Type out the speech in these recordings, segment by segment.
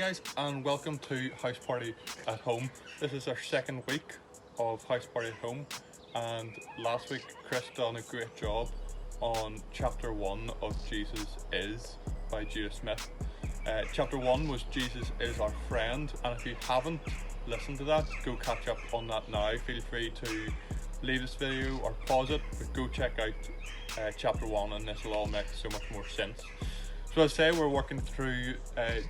guys, and welcome to House Party at Home. This is our second week of House Party at Home, and last week Chris done a great job on chapter 1 of Jesus Is by Judah Smith. Chapter 1 was Jesus is our friend, and if you haven't listened to that, go catch up on that now. Feel free to leave this video or pause it, but go check out chapter 1 and this will all make so much more sense. So as I say, we're working through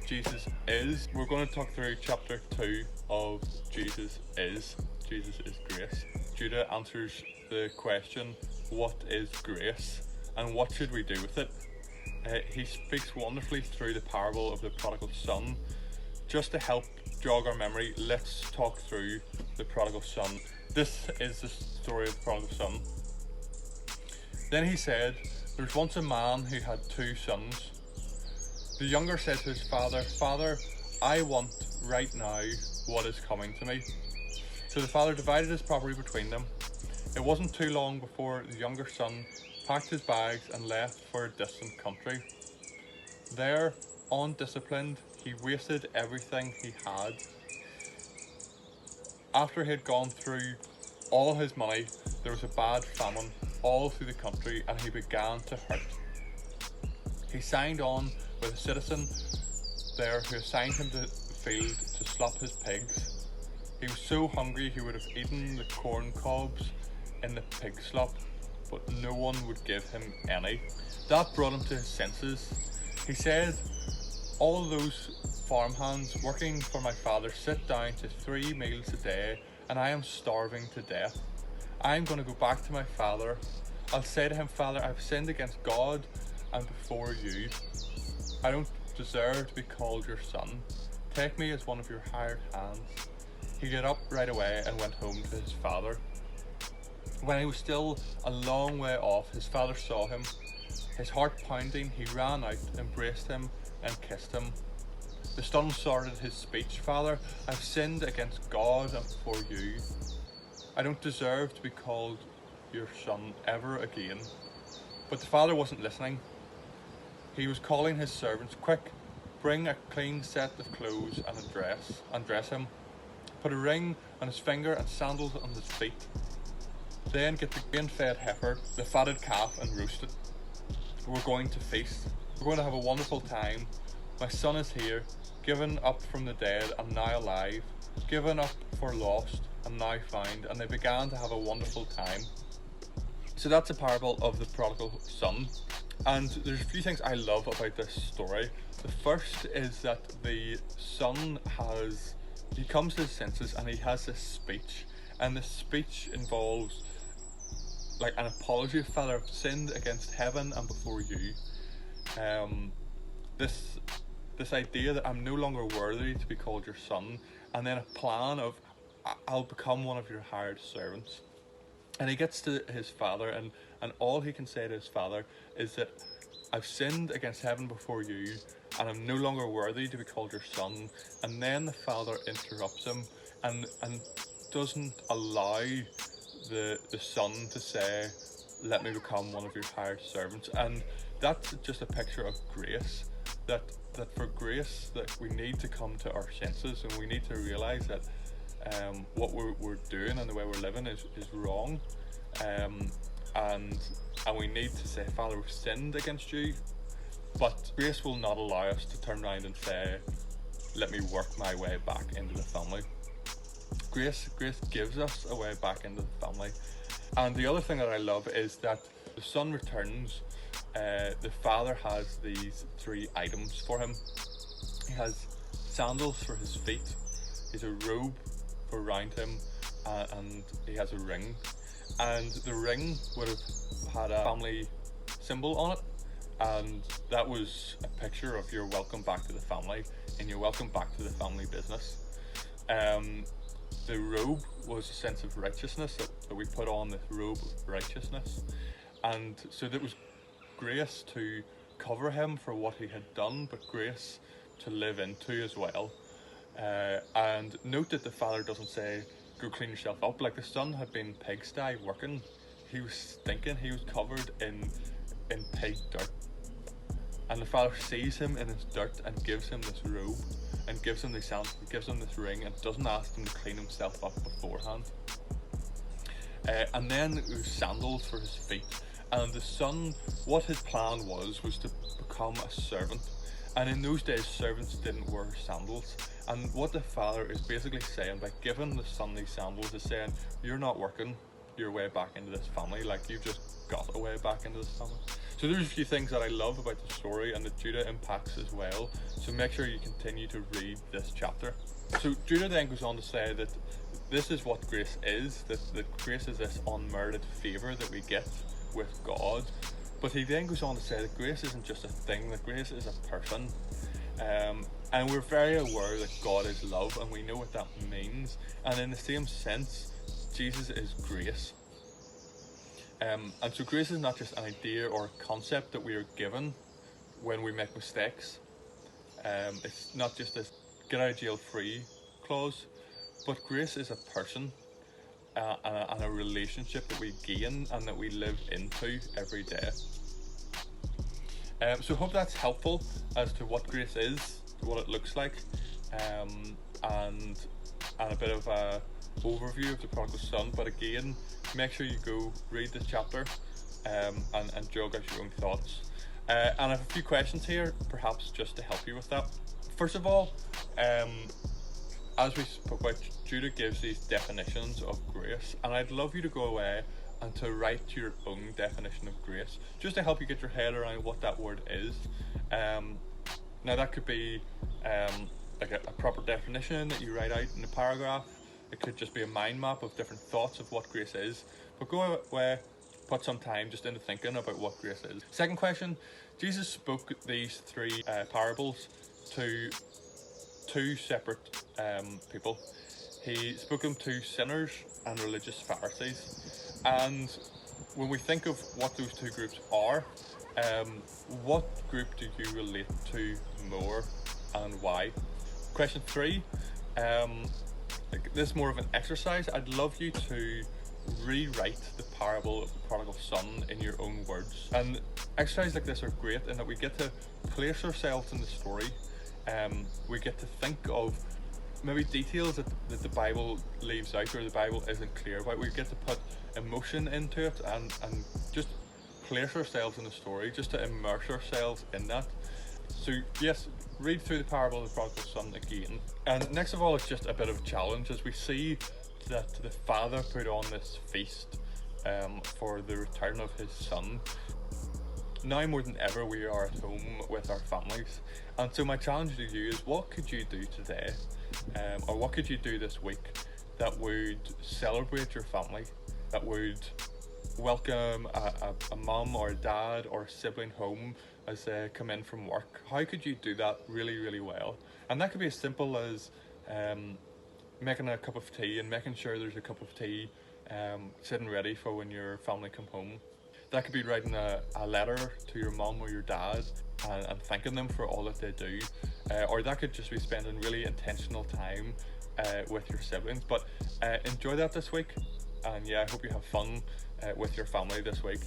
Jesus Is. We're going to talk through chapter 2 of Jesus Is. Jesus is grace. Judah answers the question, what is grace and what should we do with it? He speaks wonderfully through the parable of the prodigal son. Just to help jog our memory, let's talk through the prodigal son. This is the story of the prodigal son. Then he said, "There's once a man who had 2 sons. The younger said to his father, 'Father, I want right now what is coming to me.' So the father divided his property between them. It wasn't too long before the younger son packed his bags and left for a distant country. There, undisciplined, he wasted everything he had. After he had gone through all his money, there was a bad famine all through the country and he began to hurt. He signed on with a citizen there who assigned him to the field to slop his pigs. He was so hungry he would have eaten the corn cobs in the pig slop, but no one would give him any. That brought him to his senses. He said, 'All those farmhands working for my father sit down to 3 meals a day, and I am starving to death. I am going to go back to my father. I'll say to him, Father, I've sinned against God and before you. I don't deserve to be called your son. Take me as one of your hired hands.' He got up right away and went home to his father. When he was still a long way off, his father saw him. His heart pounding, he ran out, embraced him and kissed him. The son started his speech, 'Father, I've sinned against God and before you. I don't deserve to be called your son ever again.' But the father wasn't listening. He was calling his servants, 'Quick, bring a clean set of clothes and dress him. Put a ring on his finger and sandals on his feet. Then get the grain-fed heifer, the fatted calf, and roast it. We're going to feast. We're going to have a wonderful time. My son is here, given up from the dead and now alive, given up for lost and now found.' And they began to have a wonderful time." So that's a parable of the prodigal son. And there's a few things I love about this story. The first is that the son he comes to his senses and he has this speech. And this speech involves like an apology. "Father, I've sinned against heaven and before you." This idea that I'm no longer worthy to be called your son, and then a plan of I'll become one of your hired servants. And he gets to his father, and all he can say to his father is that I've sinned against heaven before you, and I'm no longer worthy to be called your son. And then the father interrupts him and doesn't allow the son to say, "Let me become one of your hired servants." And that's just a picture of grace, that for grace that we need to come to our senses, and we need to realize that what we're doing and the way we're living is wrong, and we need to say, "Father, we've sinned against you," but grace will not allow us to turn around and say, "Let me work my way back into the family." Grace gives us a way back into the family. And the other thing that I love is that the son returns. The father has these 3 items for him. He has sandals for his feet, he has a robe around him, and he has a ring. And the ring would have had a family symbol on it, and that was a picture of you're welcome back to the family and you're welcome back to the family business. The robe was a sense of righteousness, that we put on this robe of righteousness, and so there was grace to cover him for what he had done, but grace to live into as well. And note that the father doesn't say, "Go clean yourself up." Like the son had been pigsty working, he was stinking, he was covered in pig dirt, and the father sees him in his dirt and gives him this robe and gives him this ring and doesn't ask him to clean himself up beforehand. And then there's sandals for his feet. And the son, what his plan was to become a servant. And in those days, servants didn't wear sandals. And what the father is basically saying by giving the son these sandals is saying, you're not working your way back into this family, like you've just got a way back into this family. So there's a few things that I love about the story and that Judah impacts as well. So make sure you continue to read this chapter. So Judah then goes on to say that this is what grace is, that grace is this unmerited favour that we get with God. But he then goes on to say that grace isn't just a thing, that grace is a person. And we're very aware that God is love, and we know what that means. And in the same sense, Jesus is grace. And so grace is not just an idea or a concept that we are given when we make mistakes. It's not just this get out of jail free clause, but grace is a person and a relationship that we gain and that we live into every day. So hope that's helpful as to what grace is, what it looks like, and a bit of a overview of the prodigal son. But again, make sure you go read this chapter and jog out your own thoughts. And I have a few questions here, perhaps just to help you with that. First of all, as we spoke about, Judah gives these definitions of grace, and I'd love you to go away and to write your own definition of grace, just to help you get your head around what that word is. Now that could be like a proper definition that you write out in a paragraph. It could just be a mind map of different thoughts of what grace is. But go away, put some time just into thinking about what grace is. Second question, Jesus spoke these three parables to two separate people. He spoke them to sinners and religious Pharisees. And when we think of what those two groups are, what group do you relate to more and why? Question 3, this is more of an exercise. I'd love you to rewrite the parable of the prodigal son in your own words. And exercises like this are great in that we get to place ourselves in the story. We get to think of maybe details that the Bible leaves out or the Bible isn't clear about. We get to put emotion into it and just place ourselves in the story, just to immerse ourselves in that. So yes, read through the parable of the prodigal son again. And next of all, it's just a bit of a challenge as we see that the father put on this feast for the return of his son. Now more than ever, we are at home with our families, and so my challenge to you is, what could you do today, or what could you do this week that would celebrate your family, that would welcome a mum or a dad or a sibling home as they come in from work? How could you do that really, really well? And that could be as simple as making a cup of tea and making sure there's a cup of tea sitting ready for when your family come home. That could be writing a letter to your mum or your dad and thanking them for all that they do. Or that could just be spending really intentional time with your siblings. But enjoy that this week. And yeah, I hope you have fun with your family this week.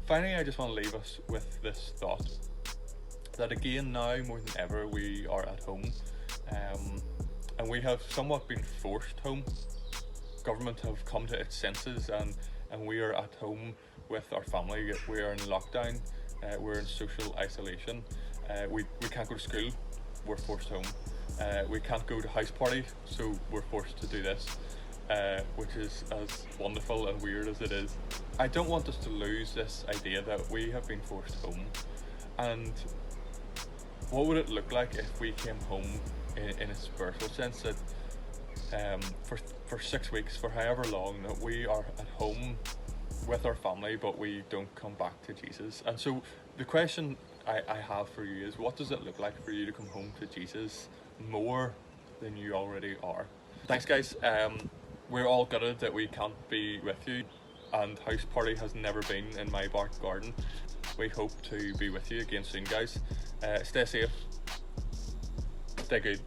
Finally, I just want to leave us with this thought. That again, now more than ever, we are at home. And we have somewhat been forced home. Government have come to its senses and we are at home with our family. We are in lockdown, we're in social isolation, we can't go to school, we're forced home. We can't go to house party, so we're forced to do this, which is as wonderful and weird as it is. I don't want us to lose this idea that we have been forced home. And what would it look like if we came home in a spiritual sense, that for 6 weeks, for however long, that we are at home with our family, but we don't come back to Jesus? And so the question I have for you is, what does it look like for you to come home to Jesus more than you already are? Thanks guys, we're all gutted that we can't be with you, and house party has never been in my back garden. We hope to be with you again soon guys. Stay safe, stay good.